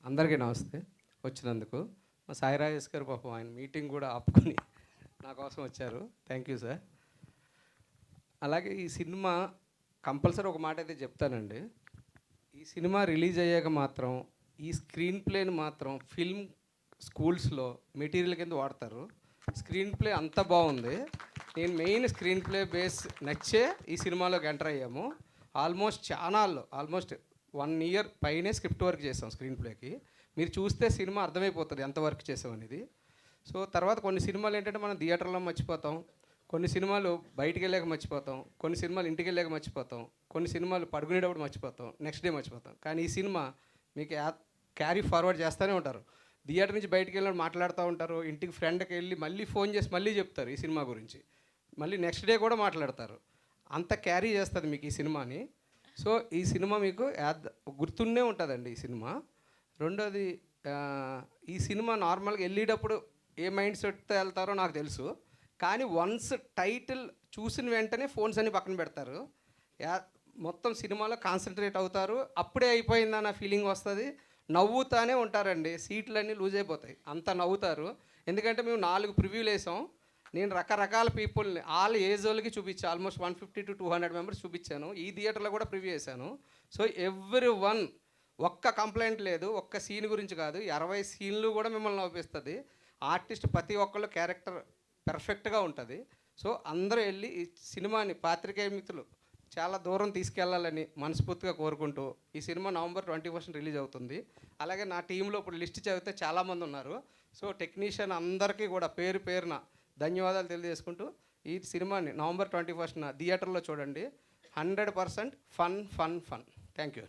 అందరికీ నమస్తే వచ్చినందుకు. మా సాయి రాజేష్ గారు పాపం ఆయన మీటింగ్ కూడా ఆపుకొని నా కోసం వచ్చారు. Thank you sir. అలాగే ఈ సినిమా కంపల్సరీ ఒక మాట అయితే చెప్తానండి. ఈ సినిమా రిలీజ్ అయ్యాక మాత్రం ఈ స్క్రీన్ ప్లేని మాత్రం ఫిల్మ్ స్కూల్స్లో మెటీరియల్ కింద వాడతారు. స్క్రీన్ ప్లే అంత బాగుంది. నేను మెయిన్ స్క్రీన్ ప్లే బేస్ నచ్చే ఈ సినిమాలోకి ఎంటర్ అయ్యాము. ఆల్మోస్ట్ 1 year పైనే స్క్రిప్ట్ వర్క్ చేసాం స్క్రీన్ ప్లేకి. మీరు చూస్తే సినిమా అర్థమైపోతుంది ఎంత వర్క్ చేసాం అనేది. సో తర్వాత కొన్ని సినిమాలు ఏంటంటే మనం థియేటర్లో మర్చిపోతాం, కొన్ని సినిమాలు బయటికి వెళ్ళాక మర్చిపోతాం, కొన్ని సినిమాలు ఇంటికి వెళ్ళాక మర్చిపోతాం, కొన్ని సినిమాలు పడుకునేటప్పుడు మర్చిపోతాం, నెక్స్ట్ డే మర్చిపోతాం. కానీ ఈ సినిమా మీకు క్యారీ ఫార్వర్డ్ చేస్తూనే ఉంటారు. థియేటర్ నుంచి బయటికి వెళ్ళి మాట్లాడుతూ ఉంటారు, ఇంటికి ఫ్రెండ్కి వెళ్ళి మళ్ళీ ఫోన్ చేసి మళ్ళీ చెప్తారు ఈ సినిమా గురించి, మళ్ళీ నెక్స్ట్ డే కూడా మాట్లాడతారు. అంత క్యారీ చేస్తుంది మీకు ఈ సినిమాని. సో ఈ సినిమా మీకు గుర్తుండే ఉంటుందండి ఈ సినిమా. రెండోది, ఈ సినిమా నార్మల్గా వెళ్ళేటప్పుడు ఏ మైండ్ సెట్తో వెళ్తారో నాకు తెలుసు. కానీ వన్స్ టైటిల్ చూసిన వెంటనే ఫోన్స్ అన్ని పక్కన పెడతారు. మొత్తం సినిమాలో కాన్సన్ట్రేట్ అవుతారు. అప్పుడే అయిపోయిందన్న ఫీలింగ్ వస్తుంది. నవ్వుతానే ఉంటారండి, సీట్లన్నీ లూజ్ అయిపోతాయి, అంత నవ్వుతారు. ఎందుకంటే మేము 4 ప్రివ్యూలు వేసాం. నేను రకరకాల పీపుల్ని ఆల్ ఏజ్ వాళ్ళకి చూపించాను. ఆల్మోస్ట్ 150 to 200 మెంబర్స్ చూపించాను. ఈ థియేటర్లో కూడా ప్రివ్యూ చేశాను. సో ఎవ్రీవన్, ఒక్క కంప్లైంట్ లేదు. ఒక్క సీన్ గురించి కాదు, 20 సీన్లు కూడా మిమ్మల్ని నవ్విస్తుంది. ఆర్టిస్ట్ ప్రతి ఒక్కళ్ళు క్యారెక్టర్ పర్ఫెక్ట్గా ఉంటుంది. సో అందరూ వెళ్ళి ఈ సినిమాని పాత్రికేయ మిత్రులు చాలా దూరం తీసుకెళ్లాలని మనస్ఫూర్తిగా కోరుకుంటూ, ఈ సినిమా November 21 రిలీజ్ అవుతుంది. అలాగే నా టీంలో ఇప్పుడు లిస్ట్ చదివితే చాలామంది ఉన్నారు. సో టెక్నీషియన్ అందరికీ కూడా పేరు పేరున ధన్యవాదాలు తెలియజేసుకుంటూ, ఈ సినిమాని November 21 థియేటర్లో చూడండి. 100% ఫన్. Thank you.